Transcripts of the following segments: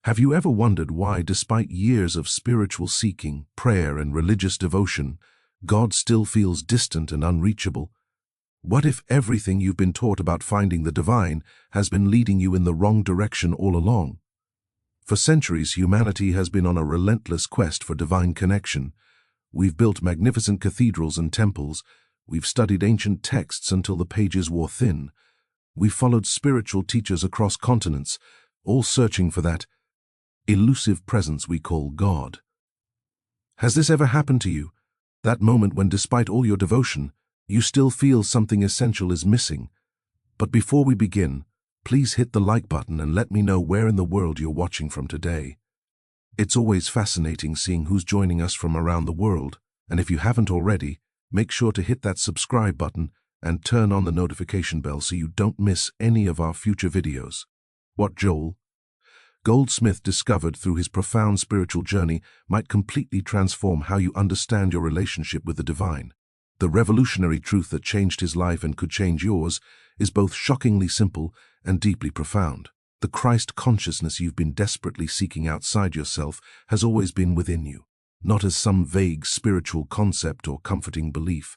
Have you ever wondered why, despite years of spiritual seeking, prayer, and religious devotion, God still feels distant and unreachable? What if everything you've been taught about finding the divine has been leading you in the wrong direction all along? For centuries, humanity has been on a relentless quest for divine connection. We've built magnificent cathedrals and temples. We've studied ancient texts until the pages wore thin. We've followed spiritual teachers across continents, all searching for that elusive presence we call God. Has this ever happened to you? That moment when, despite all your devotion, you still feel something essential is missing? But before we begin, please hit the like button and let me know where in the world you're watching from today. It's always fascinating seeing who's joining us from around the world, and if you haven't already, make sure to hit that subscribe button and turn on the notification bell so you don't miss any of our future videos. What Joel Goldsmith discovered through his profound spiritual journey might completely transform how you understand your relationship with the divine. The revolutionary truth that changed his life and could change yours is both shockingly simple and deeply profound. The Christ consciousness you've been desperately seeking outside yourself has always been within you, not as some vague spiritual concept or comforting belief,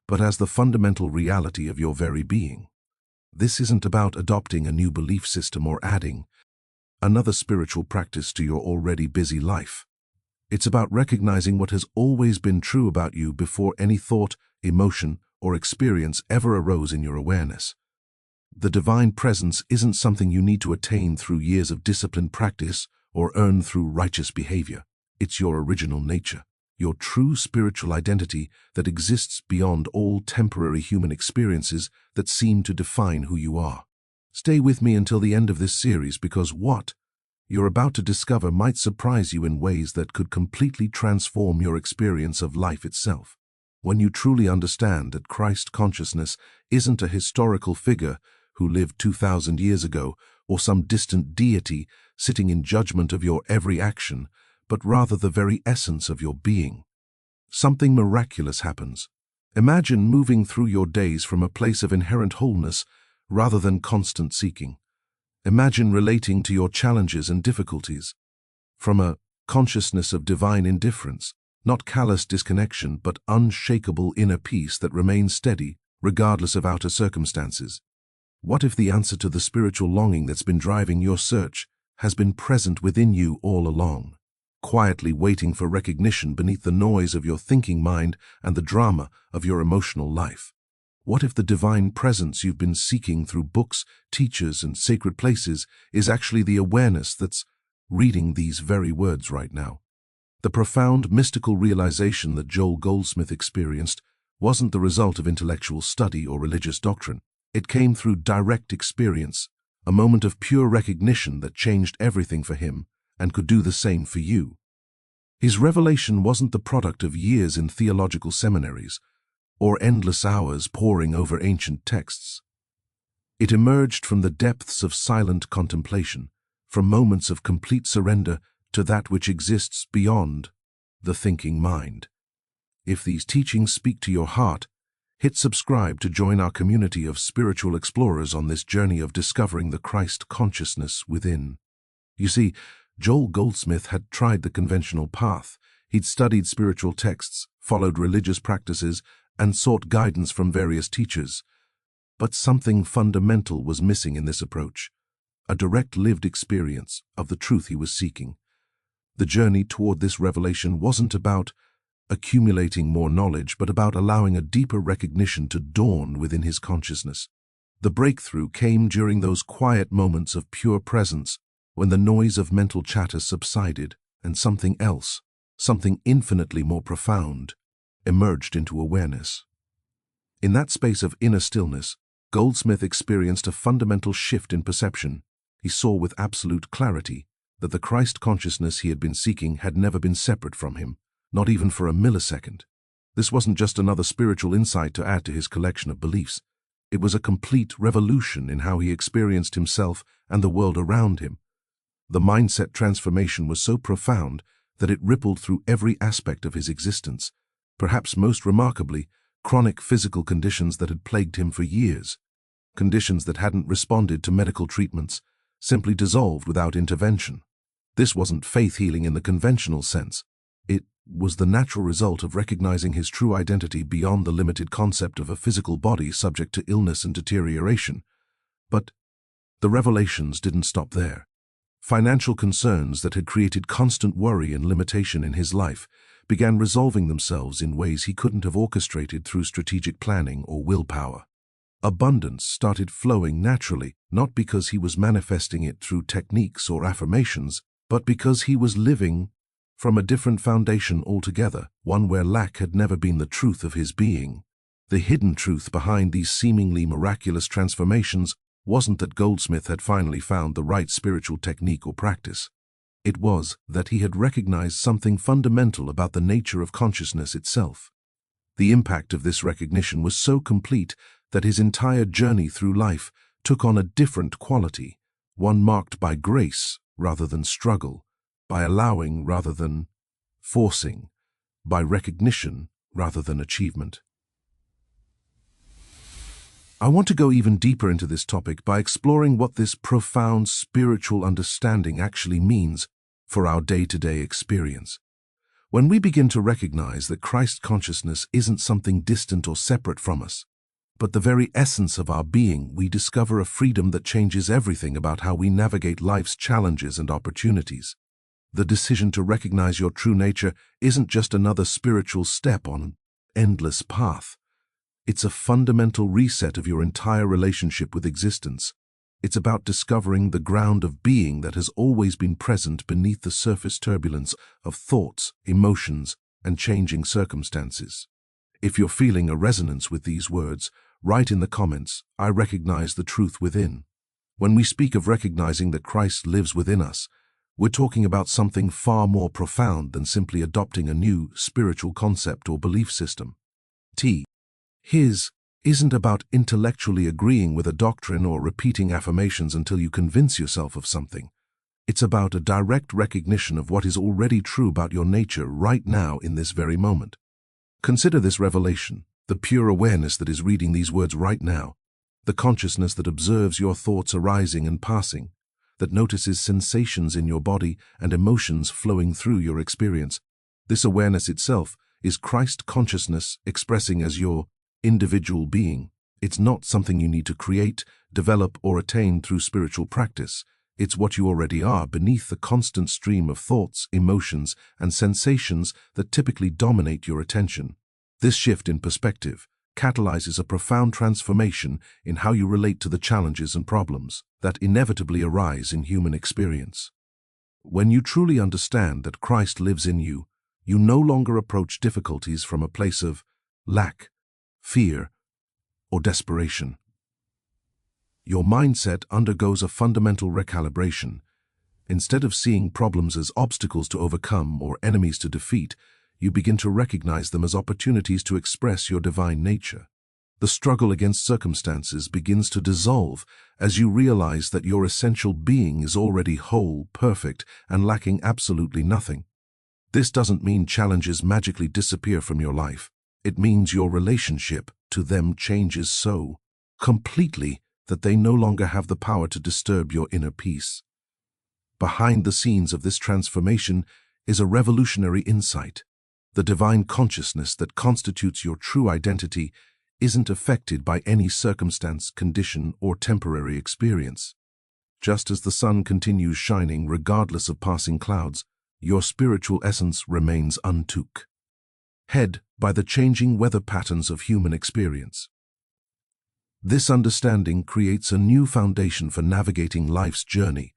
but as the fundamental reality of your very being. This isn't about adopting a new belief system or adding another spiritual practice to your already busy life. It's about recognizing what has always been true about you before any thought, emotion, or experience ever arose in your awareness. The divine presence isn't something you need to attain through years of disciplined practice or earn through righteous behavior. It's your original nature, your true spiritual identity that exists beyond all temporary human experiences that seem to define who you are. Stay with me until the end of this series because what you're about to discover might surprise you in ways that could completely transform your experience of life itself. When you truly understand that Christ consciousness isn't a historical figure who lived 2,000 years ago or some distant deity sitting in judgment of your every action, but rather the very essence of your being, something miraculous happens. Imagine moving through your days from a place of inherent wholeness rather than constant seeking. Imagine relating to your challenges and difficulties from a consciousness of divine indifference, not callous disconnection, but unshakable inner peace that remains steady regardless of outer circumstances. What if the answer to the spiritual longing that's been driving your search has been present within you all along, quietly waiting for recognition beneath the noise of your thinking mind and the drama of your emotional life? What if the divine presence you've been seeking through books, teachers, and sacred places is actually the awareness that's reading these very words right now? The profound mystical realization that Joel Goldsmith experienced wasn't the result of intellectual study or religious doctrine. It came through direct experience, a moment of pure recognition that changed everything for him and could do the same for you. His revelation wasn't the product of years in theological seminaries or endless hours poring over ancient texts. It emerged from the depths of silent contemplation, from moments of complete surrender to that which exists beyond the thinking mind. If these teachings speak to your heart, hit subscribe to join our community of spiritual explorers on this journey of discovering the Christ consciousness within. You see, Joel Goldsmith had tried the conventional path. He'd studied spiritual texts, followed religious practices, and sought guidance from various teachers. But something fundamental was missing in this approach, a direct lived experience of the truth he was seeking. The journey toward this revelation wasn't about accumulating more knowledge, but about allowing a deeper recognition to dawn within his consciousness. The breakthrough came during those quiet moments of pure presence, when the noise of mental chatter subsided and something else, something infinitely more profound, emerged into awareness. In that space of inner stillness, Goldsmith experienced a fundamental shift in perception. He saw with absolute clarity that the Christ consciousness he had been seeking had never been separate from him, not even for a millisecond. This wasn't just another spiritual insight to add to his collection of beliefs. It was a complete revolution in how he experienced himself and the world around him. The mindset transformation was so profound that it rippled through every aspect of his existence. Perhaps most remarkably, chronic physical conditions that had plagued him for years, conditions that hadn't responded to medical treatments, simply dissolved without intervention. This wasn't faith healing in the conventional sense. It was the natural result of recognizing his true identity beyond the limited concept of a physical body subject to illness and deterioration. But the revelations didn't stop there. Financial concerns that had created constant worry and limitation in his life began resolving themselves in ways he couldn't have orchestrated through strategic planning or willpower. Abundance started flowing naturally, not because he was manifesting it through techniques or affirmations, but because he was living from a different foundation altogether, one where lack had never been the truth of his being. The hidden truth behind these seemingly miraculous transformations wasn't that Goldsmith had finally found the right spiritual technique or practice. It was that he had recognized something fundamental about the nature of consciousness itself. The impact of this recognition was so complete that his entire journey through life took on a different quality, one marked by grace rather than struggle, by allowing rather than forcing, by recognition rather than achievement. I want to go even deeper into this topic by exploring what this profound spiritual understanding actually means for our day-to-day experience. When we begin to recognize that Christ consciousness isn't something distant or separate from us, but the very essence of our being, we discover a freedom that changes everything about how we navigate life's challenges and opportunities. The decision to recognize your true nature isn't just another spiritual step on an endless path. It's a fundamental reset of your entire relationship with existence. It's about discovering the ground of being that has always been present beneath the surface turbulence of thoughts, emotions, and changing circumstances. If you're feeling a resonance with these words, write in the comments, "I recognize the truth within." When we speak of recognizing that Christ lives within us, we're talking about something far more profound than simply adopting a new spiritual concept or belief system. His isn't about intellectually agreeing with a doctrine or repeating affirmations until you convince yourself of something. It's about a direct recognition of what is already true about your nature right now in this very moment. Consider this revelation, the pure awareness that is reading these words right now, the consciousness that observes your thoughts arising and passing, that notices sensations in your body and emotions flowing through your experience. This awareness itself is Christ consciousness expressing as your individual being. It's not something you need to create, develop, or attain through spiritual practice. It's what you already are beneath the constant stream of thoughts, emotions, and sensations that typically dominate your attention. This shift in perspective catalyzes a profound transformation in how you relate to the challenges and problems that inevitably arise in human experience. When you truly understand that Christ lives in you, you no longer approach difficulties from a place of lack, fear, or desperation. Your mindset undergoes a fundamental recalibration. Instead of seeing problems as obstacles to overcome or enemies to defeat, you begin to recognize them as opportunities to express your divine nature. The struggle against circumstances begins to dissolve as you realize that your essential being is already whole, perfect, and lacking absolutely nothing. This doesn't mean challenges magically disappear from your life. It means your relationship to them changes so completely that they no longer have the power to disturb your inner peace. Behind the scenes of this transformation is a revolutionary insight. The divine consciousness that constitutes your true identity isn't affected by any circumstance, condition, or temporary experience. Just as the sun continues shining regardless of passing clouds, your spiritual essence remains untook, led by the changing weather patterns of human experience. This understanding creates a new foundation for navigating life's journey,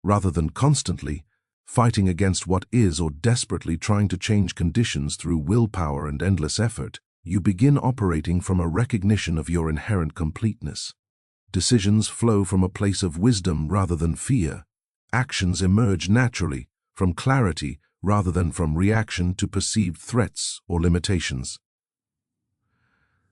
rather than constantly fighting against what is or desperately trying to change conditions through willpower and endless effort. You begin operating from a recognition of your inherent completeness. Decisions flow from a place of wisdom rather than fear. Actions emerge naturally from clarity rather than from reaction to perceived threats or limitations.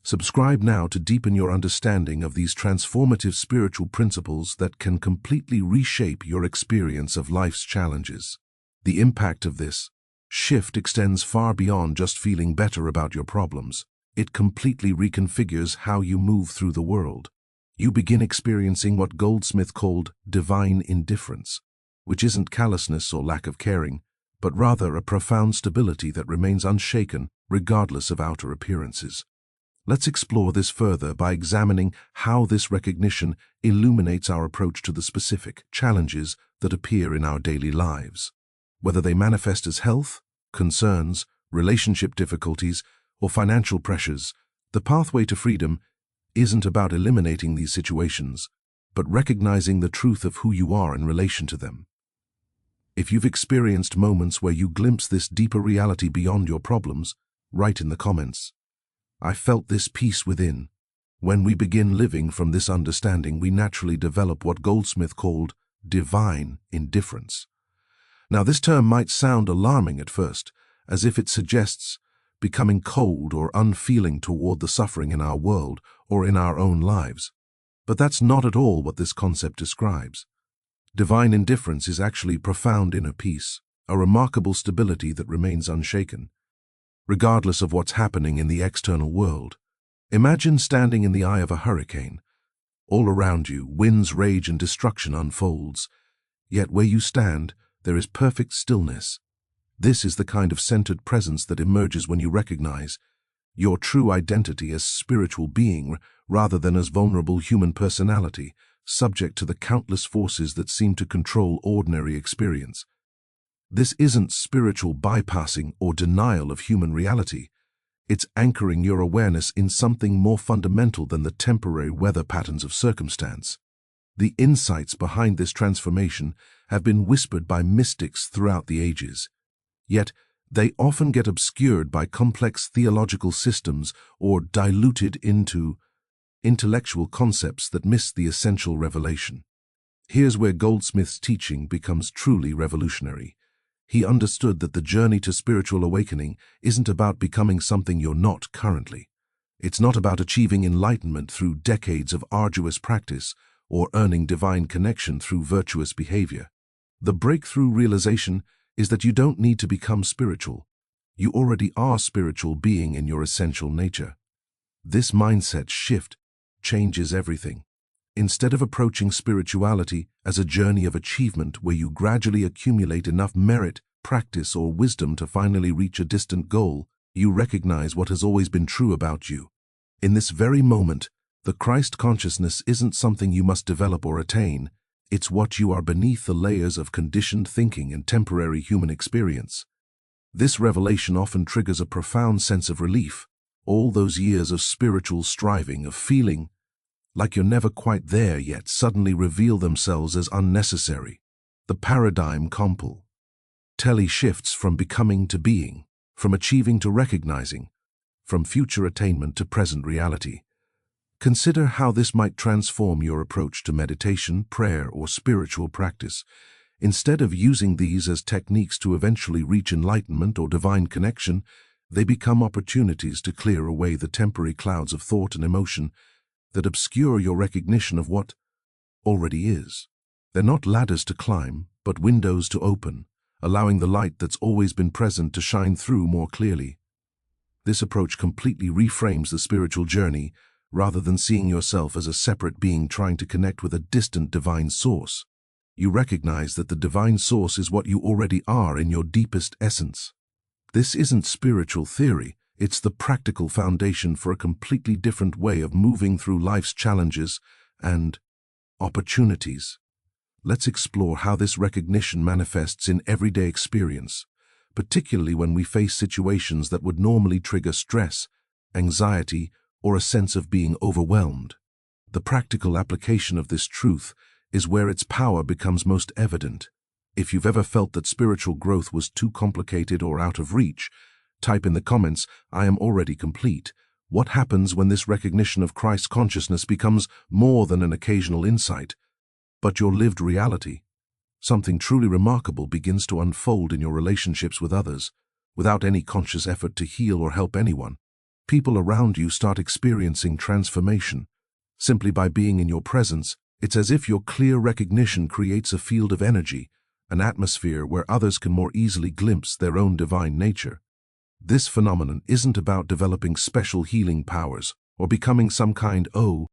Subscribe now to deepen your understanding of these transformative spiritual principles that can completely reshape your experience of life's challenges. The impact of this shift extends far beyond just feeling better about your problems. It completely reconfigures how you move through the world. You begin experiencing what Goldsmith called divine indifference, which isn't callousness or lack of caring, but rather a profound stability that remains unshaken regardless of outer appearances. Let's explore this further by examining how this recognition illuminates our approach to the specific challenges that appear in our daily lives. Whether they manifest as health, concerns, relationship difficulties, or financial pressures, the pathway to freedom isn't about eliminating these situations, but recognizing the truth of who you are in relation to them. If you've experienced moments where you glimpse this deeper reality beyond your problems, write in the comments. I felt this peace within. When we begin living from this understanding, we naturally develop what Goldsmith called divine indifference. Now, this term might sound alarming at first, as if it suggests becoming cold or unfeeling toward the suffering in our world or in our own lives. But that's not at all what this concept describes. Divine indifference is actually profound inner peace, a remarkable stability that remains unshaken, regardless of what's happening in the external world. Imagine standing in the eye of a hurricane. All around you, winds rage and destruction unfolds. Yet where you stand, there is perfect stillness. This is the kind of centered presence that emerges when you recognize your true identity as spiritual being rather than as vulnerable human personality, subject to the countless forces that seem to control ordinary experience. This isn't spiritual bypassing or denial of human reality. It's anchoring your awareness in something more fundamental than the temporary weather patterns of circumstance. The insights behind this transformation have been whispered by mystics throughout the ages. Yet, they often get obscured by complex theological systems or diluted into intellectual concepts that miss the essential revelation. Here's where Goldsmith's teaching becomes truly revolutionary. He understood that the journey to spiritual awakening isn't about becoming something you're not currently. It's not about achieving enlightenment through decades of arduous practice or earning divine connection through virtuous behavior. The breakthrough realization is that you don't need to become spiritual. You already are spiritual being in your essential nature. This mindset shift changes everything. Instead of approaching spirituality as a journey of achievement where you gradually accumulate enough merit, practice, or wisdom to finally reach a distant goal, you recognize what has always been true about you. In this very moment, the Christ consciousness isn't something you must develop or attain. It's what you are beneath the layers of conditioned thinking and temporary human experience. This revelation often triggers a profound sense of relief. All those years of spiritual striving, of feeling like you're never quite there yet, suddenly reveal themselves as unnecessary. The paradigm completely shifts from becoming to being, from achieving to recognizing, from future attainment to present reality. Consider how this might transform your approach to meditation, prayer, or spiritual practice. Instead of using these as techniques to eventually reach enlightenment or divine connection, they become opportunities to clear away the temporary clouds of thought and emotion that obscure your recognition of what already is. They're not ladders to climb, but windows to open, allowing the light that's always been present to shine through more clearly. This approach completely reframes the spiritual journey, rather than seeing yourself as a separate being trying to connect with a distant divine source. You recognize that the divine source is what you already are in your deepest essence. This isn't spiritual theory. It's the practical foundation for a completely different way of moving through life's challenges and opportunities. Let's explore how this recognition manifests in everyday experience, particularly when we face situations that would normally trigger stress, anxiety, or a sense of being overwhelmed. The practical application of this truth is where its power becomes most evident. If you've ever felt that spiritual growth was too complicated or out of reach, type in the comments, "I am already complete." What happens when this recognition of Christ consciousness becomes more than an occasional insight, but your lived reality? Something truly remarkable begins to unfold in your relationships with others. Without any conscious effort to heal or help anyone, people around you start experiencing transformation. Simply by being in your presence, it's as if your clear recognition creates a field of energy, an atmosphere where others can more easily glimpse their own divine nature. This phenomenon isn't about developing special healing powers or becoming some kind of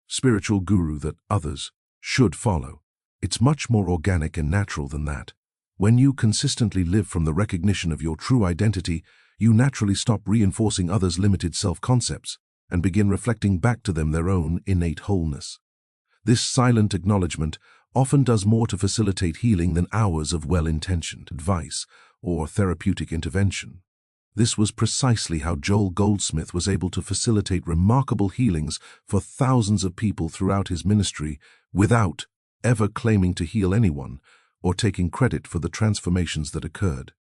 spiritual guru that others should follow. It's much more organic and natural than that. When you consistently live from the recognition of your true identity, you naturally stop reinforcing others' limited self-concepts and begin reflecting back to them their own innate wholeness. This silent acknowledgement often does more to facilitate healing than hours of well-intentioned advice or therapeutic intervention. This was precisely how Joel Goldsmith was able to facilitate remarkable healings for thousands of people throughout his ministry without ever claiming to heal anyone or taking credit for the transformations that occurred.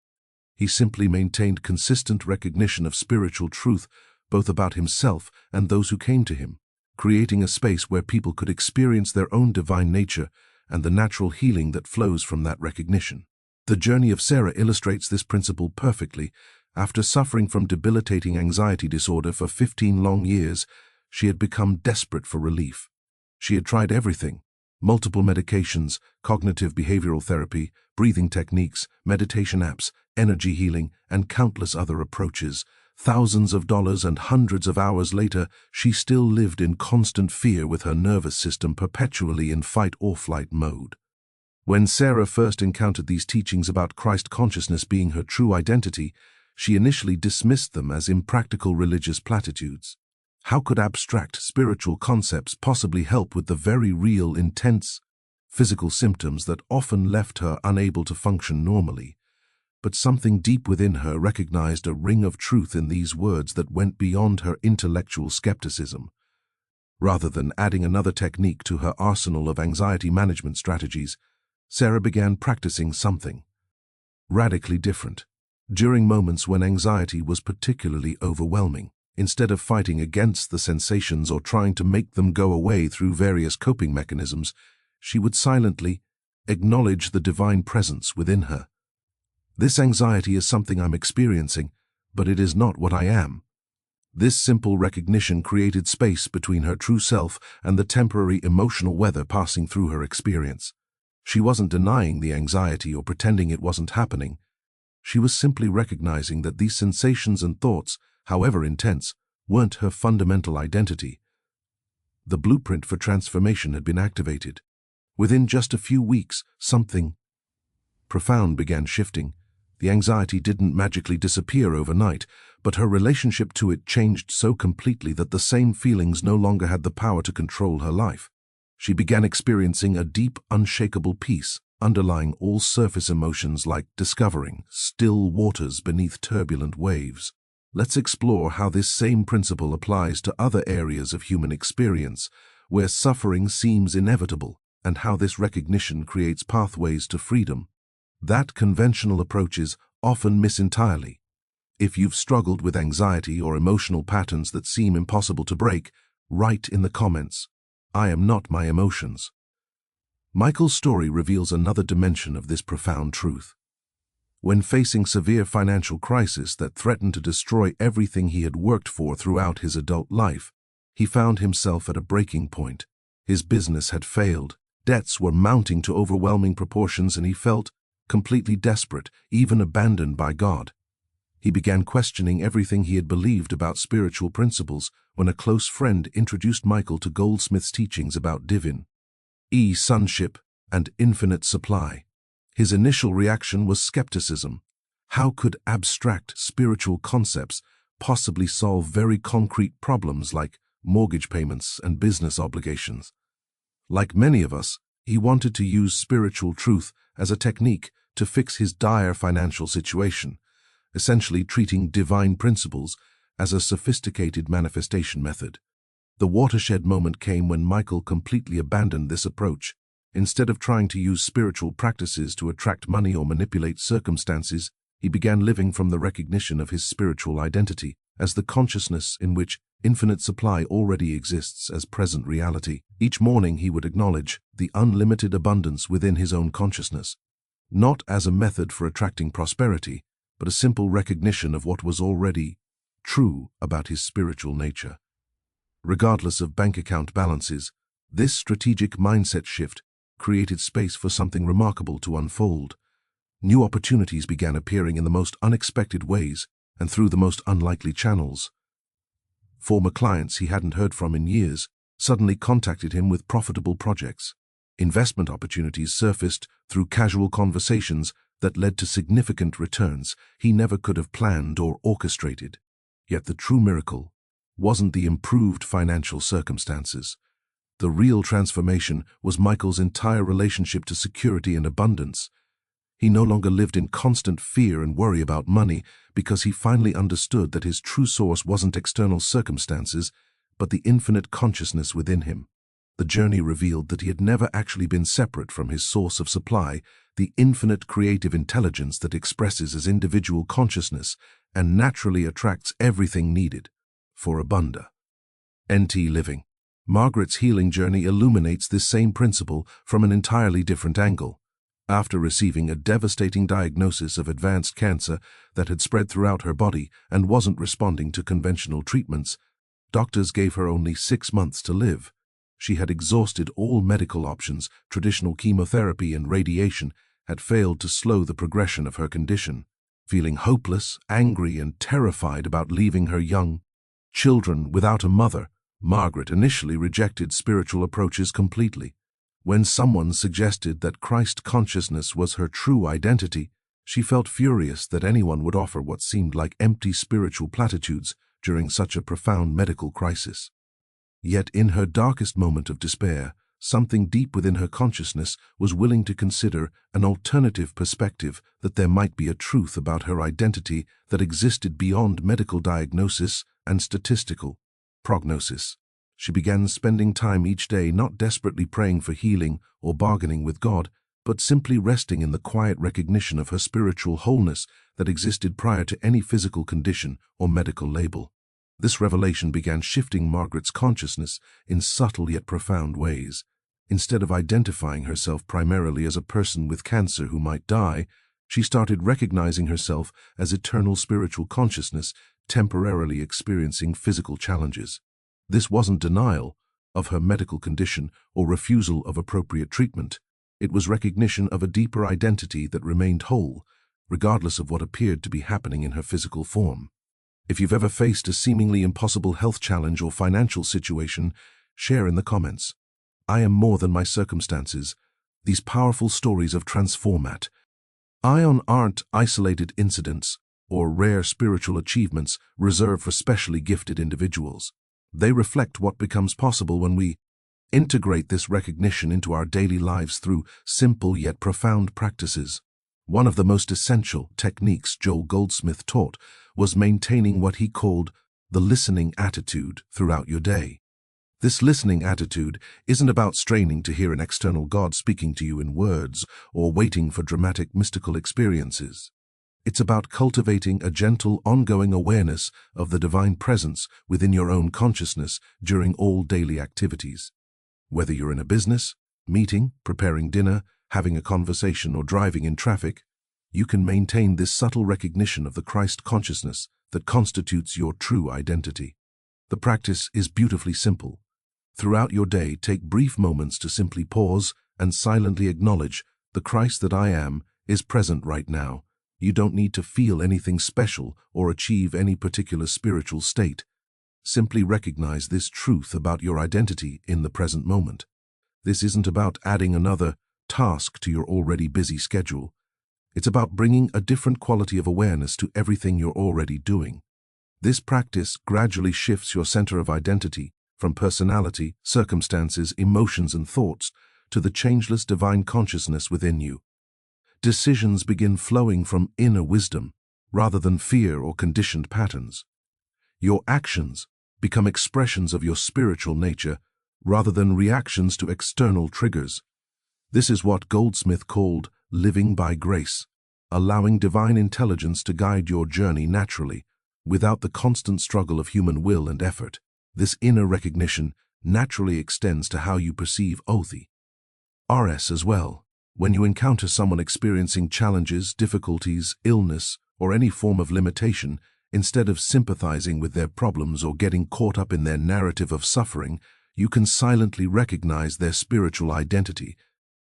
He simply maintained consistent recognition of spiritual truth both about himself and those who came to him, creating a space where people could experience their own divine nature and the natural healing that flows from that recognition. The journey of Sarah illustrates this principle perfectly. After suffering from debilitating anxiety disorder for 15 long years, she had become desperate for relief. She had tried everything: multiple medications, cognitive behavioral therapy, breathing techniques, meditation apps, energy healing, and countless other approaches. Thousands of dollars and hundreds of hours later, she still lived in constant fear with her nervous system perpetually in fight-or-flight mode. When Sarah first encountered these teachings about Christ consciousness being her true identity, she initially dismissed them as impractical religious platitudes. How could abstract spiritual concepts possibly help with the very real, intense physical symptoms that often left her unable to function normally? But something deep within her recognized a ring of truth in these words that went beyond her intellectual skepticism. Rather than adding another technique to her arsenal of anxiety management strategies, Sarah began practicing something radically different. During moments when anxiety was particularly overwhelming, instead of fighting against the sensations or trying to make them go away through various coping mechanisms, she would silently acknowledge the divine presence within her. This anxiety is something I'm experiencing, but it is not what I am. This simple recognition created space between her true self and the temporary emotional weather passing through her experience. She wasn't denying the anxiety or pretending it wasn't happening. She was simply recognizing that these sensations and thoughts, however intense, weren't her fundamental identity. The blueprint for transformation had been activated. Within just a few weeks, something profound began shifting. The anxiety didn't magically disappear overnight, but her relationship to it changed so completely that the same feelings no longer had the power to control her life. She began experiencing a deep, unshakable peace, underlying all surface emotions, like discovering still waters beneath turbulent waves. Let's explore how this same principle applies to other areas of human experience, where suffering seems inevitable, and how this recognition creates pathways to freedom that conventional approaches often miss entirely. If you've struggled with anxiety or emotional patterns that seem impossible to break, write in the comments, "I am not my emotions." Michael's story reveals another dimension of this profound truth. When facing severe financial crisis that threatened to destroy everything he had worked for throughout his adult life, he found himself at a breaking point. His business had failed, debts were mounting to overwhelming proportions, and he felt completely desperate, even abandoned by God. He began questioning everything he had believed about spiritual principles when a close friend introduced Michael to Goldsmith's teachings about divine sonship and infinite supply. His initial reaction was skepticism. How could abstract spiritual concepts possibly solve very concrete problems like mortgage payments and business obligations? Like many of us, he wanted to use spiritual truth as a technique to fix his dire financial situation, essentially treating divine principles as a sophisticated manifestation method. The watershed moment came when Michael completely abandoned this approach. Instead of trying to use spiritual practices to attract money or manipulate circumstances, he began living from the recognition of his spiritual identity as the consciousness in which infinite supply already exists as present reality. Each morning he would acknowledge the unlimited abundance within his own consciousness, not as a method for attracting prosperity, but a simple recognition of what was already true about his spiritual nature. Regardless of bank account balances, this strategic mindset shift created space for something remarkable to unfold. New opportunities began appearing in the most unexpected ways and through the most unlikely channels. Former clients he hadn't heard from in years suddenly contacted him with profitable projects. Investment opportunities surfaced through casual conversations that led to significant returns he never could have planned or orchestrated. Yet the true miracle wasn't the improved financial circumstances. The real transformation was Michael's entire relationship to security and abundance. He no longer lived in constant fear and worry about money because he finally understood that his true source wasn't external circumstances, but the infinite consciousness within him. The journey revealed that he had never actually been separate from his source of supply, the infinite creative intelligence that expresses as individual consciousness and naturally attracts everything needed for abundance. NT Living. Margaret's healing journey illuminates this same principle from an entirely different angle. After receiving a devastating diagnosis of advanced cancer that had spread throughout her body and wasn't responding to conventional treatments, doctors gave her only 6 months to live. She had exhausted all medical options. Traditional chemotherapy and radiation had failed to slow the progression of her condition. Feeling hopeless, angry, and terrified about leaving her young children without a mother, Margaret initially rejected spiritual approaches completely. When someone suggested that Christ consciousness was her true identity, she felt furious that anyone would offer what seemed like empty spiritual platitudes during such a profound medical crisis. Yet in her darkest moment of despair, something deep within her consciousness was willing to consider an alternative perspective, that there might be a truth about her identity that existed beyond medical diagnosis and statistical prognosis. She began spending time each day not desperately praying for healing or bargaining with God, but simply resting in the quiet recognition of her spiritual wholeness that existed prior to any physical condition or medical label. This revelation began shifting Margaret's consciousness in subtle yet profound ways. Instead of identifying herself primarily as a person with cancer who might die, she started recognizing herself as eternal spiritual consciousness temporarily experiencing physical challenges. This wasn't denial of her medical condition or refusal of appropriate treatment. It was recognition of a deeper identity that remained whole, regardless of what appeared to be happening in her physical form. If you've ever faced a seemingly impossible health challenge or financial situation, share in the comments. I am more than my circumstances. These powerful stories of transformat. Ion aren't isolated incidents or rare spiritual achievements reserved for specially gifted individuals. They reflect what becomes possible when we integrate this recognition into our daily lives through simple yet profound practices. One of the most essential techniques Joel Goldsmith taught was maintaining what he called the listening attitude throughout your day. This listening attitude isn't about straining to hear an external God speaking to you in words or waiting for dramatic mystical experiences. It's about cultivating a gentle, ongoing awareness of the divine presence within your own consciousness during all daily activities. Whether you're in a business, meeting, preparing dinner, having a conversation, or driving in traffic, you can maintain this subtle recognition of the Christ consciousness that constitutes your true identity. The practice is beautifully simple. Throughout your day, take brief moments to simply pause and silently acknowledge the Christ that I am is present right now. You don't need to feel anything special or achieve any particular spiritual state. Simply recognize this truth about your identity in the present moment. This isn't about adding another task to your already busy schedule. It's about bringing a different quality of awareness to everything you're already doing. This practice gradually shifts your center of identity from personality, circumstances, emotions, and thoughts to the changeless divine consciousness within you. Decisions begin flowing from inner wisdom rather than fear or conditioned patterns. Your actions become expressions of your spiritual nature rather than reactions to external triggers. This is what Goldsmith called living by grace, allowing divine intelligence to guide your journey naturally, without the constant struggle of human will and effort. This inner recognition naturally extends to how you perceive others as well. When you encounter someone experiencing challenges, difficulties, illness, or any form of limitation, instead of sympathizing with their problems or getting caught up in their narrative of suffering, you can silently recognize their spiritual identity.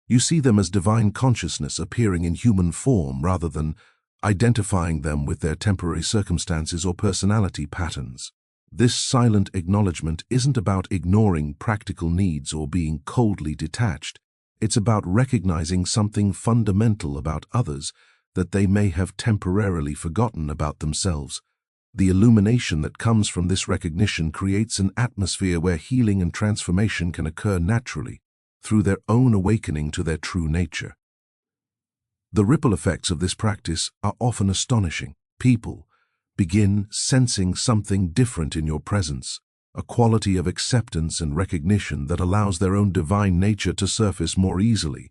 You see them as divine consciousness appearing in human form rather than identifying them with their temporary circumstances or personality patterns. This silent acknowledgement isn't about ignoring practical needs or being coldly detached. It's about recognizing something fundamental about others that they may have temporarily forgotten about themselves. The illumination that comes from this recognition creates an atmosphere where healing and transformation can occur naturally, through their own awakening to their true nature. The ripple effects of this practice are often astonishing. People begin sensing something different in your presence, a quality of acceptance and recognition that allows their own divine nature to surface more easily.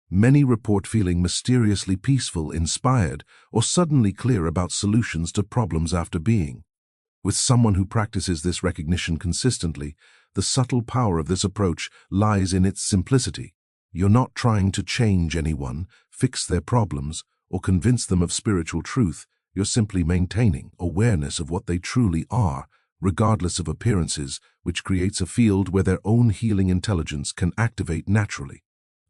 Many report feeling mysteriously peaceful, inspired, or suddenly clear about solutions to problems after being. With someone who practices this recognition consistently, the subtle power of this approach lies in its simplicity. You're not trying to change anyone, fix their problems, or convince them of spiritual truth. You're simply maintaining awareness of what they truly are, regardless of appearances, which creates a field where their own healing intelligence can activate naturally.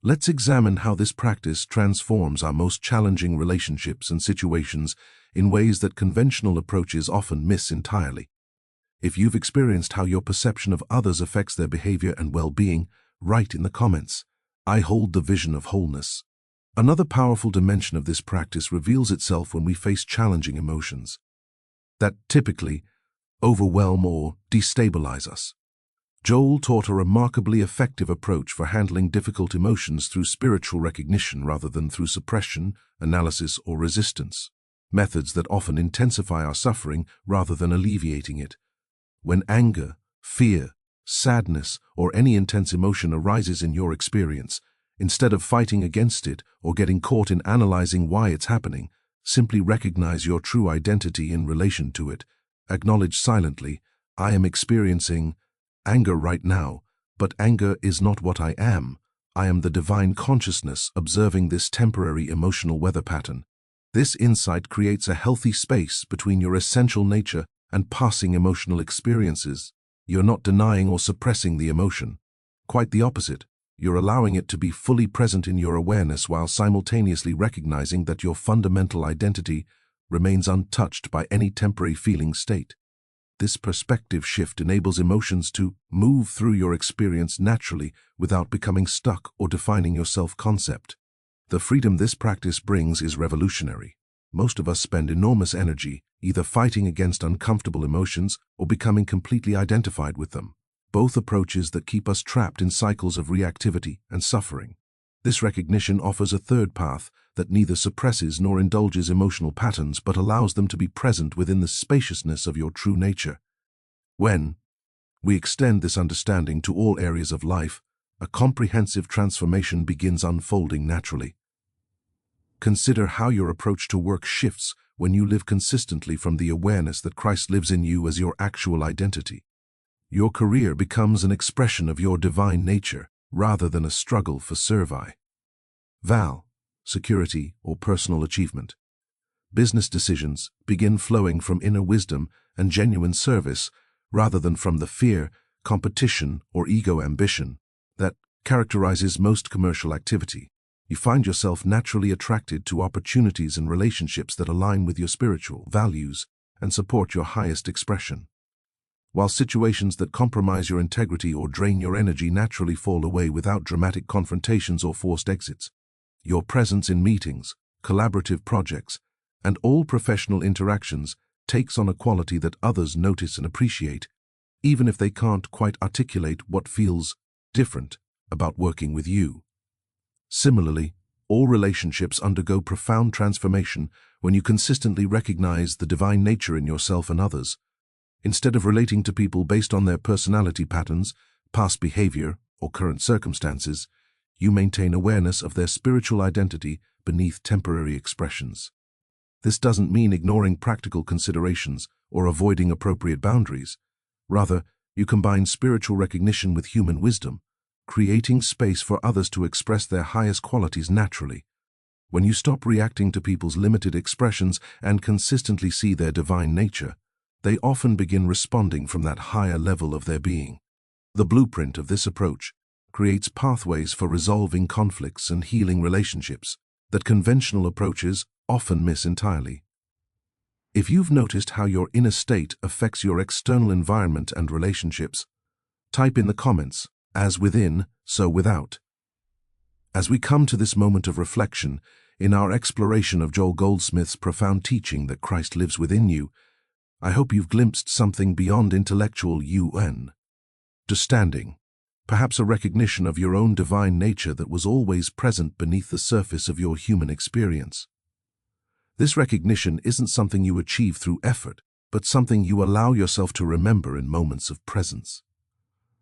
Let's examine how this practice transforms our most challenging relationships and situations in ways that conventional approaches often miss entirely. If you've experienced how your perception of others affects their behavior and well-being, write in the comments. I hold the vision of wholeness. Another powerful dimension of this practice reveals itself when we face challenging emotions that typically overwhelm or destabilize us. Joel taught a remarkably effective approach for handling difficult emotions through spiritual recognition rather than through suppression, analysis, or resistance, methods that often intensify our suffering rather than alleviating it. When anger, fear, sadness, or any intense emotion arises in your experience, instead of fighting against it or getting caught in analyzing why it's happening, simply recognize your true identity in relation to it. Acknowledge silently, I am experiencing anger right now, but anger is not what I am. I am the divine consciousness observing this temporary emotional weather pattern. This insight creates a healthy space between your essential nature and passing emotional experiences. You're not denying or suppressing the emotion. Quite the opposite. You're allowing it to be fully present in your awareness while simultaneously recognizing that your fundamental identity remains untouched by any temporary feeling state. This perspective shift enables emotions to move through your experience naturally without becoming stuck or defining your self-concept. The freedom this practice brings is revolutionary. Most of us spend enormous energy either fighting against uncomfortable emotions or becoming completely identified with them, both approaches that keep us trapped in cycles of reactivity and suffering. This recognition offers a third path that neither suppresses nor indulges emotional patterns but allows them to be present within the spaciousness of your true nature. When we extend this understanding to all areas of life, a comprehensive transformation begins unfolding naturally. Consider how your approach to work shifts when you live consistently from the awareness that Christ lives in you as your actual identity. Your career becomes an expression of your divine nature rather than a struggle for survival, security, or personal achievement. Business decisions begin flowing from inner wisdom and genuine service rather than from the fear, competition, or ego ambition that characterizes most commercial activity. You find yourself naturally attracted to opportunities and relationships that align with your spiritual values and support your highest expression, while situations that compromise your integrity or drain your energy naturally fall away without dramatic confrontations or forced exits. Your presence in meetings, collaborative projects, and all professional interactions takes on a quality that others notice and appreciate, even if they can't quite articulate what feels different about working with you. Similarly, all relationships undergo profound transformation when you consistently recognize the divine nature in yourself and others. Instead of relating to people based on their personality patterns, past behavior, or current circumstances, you maintain awareness of their spiritual identity beneath temporary expressions. This doesn't mean ignoring practical considerations or avoiding appropriate boundaries. Rather, you combine spiritual recognition with human wisdom, creating space for others to express their highest qualities naturally. When you stop reacting to people's limited expressions and consistently see their divine nature, they often begin responding from that higher level of their being. The blueprint of this approach creates pathways for resolving conflicts and healing relationships that conventional approaches often miss entirely. If you've noticed how your inner state affects your external environment and relationships, type in the comments, as within, so without. As we come to this moment of reflection, in our exploration of Joel Goldsmith's profound teaching that Christ lives within you, I hope you've glimpsed something beyond intellectual understanding, perhaps a recognition of your own divine nature that was always present beneath the surface of your human experience. This recognition isn't something you achieve through effort, but something you allow yourself to remember in moments of presence.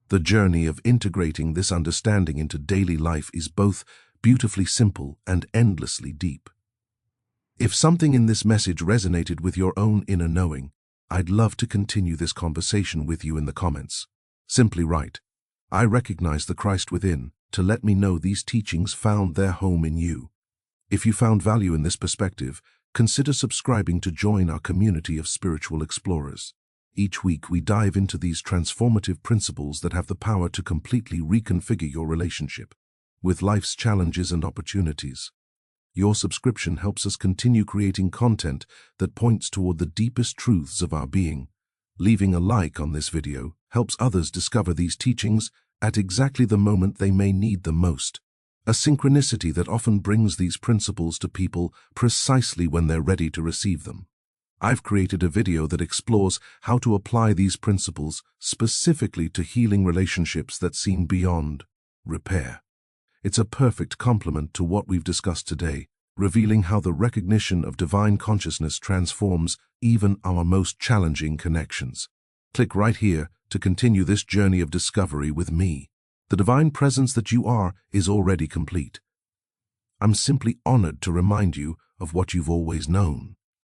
The journey of integrating this understanding into daily life is both beautifully simple and endlessly deep. If something in this message resonated with your own inner knowing, I'd love to continue this conversation with you in the comments. Simply write, "I recognize the Christ within," to let me know these teachings found their home in you. If you found value in this perspective, consider subscribing to join our community of spiritual explorers. Each week we dive into these transformative principles that have the power to completely reconfigure your relationship with life's challenges and opportunities. Your subscription helps us continue creating content that points toward the deepest truths of our being. Leaving a like on this video helps others discover these teachings at exactly the moment they may need them most. A synchronicity that often brings these principles to people precisely when they're ready to receive them. I've created a video that explores how to apply these principles specifically to healing relationships that seem beyond repair. It's a perfect complement to what we've discussed today, revealing how the recognition of divine consciousness transforms even our most challenging connections. Click right here to continue this journey of discovery with me. The divine presence that you are is already complete. I'm simply honored to remind you of what you've always known.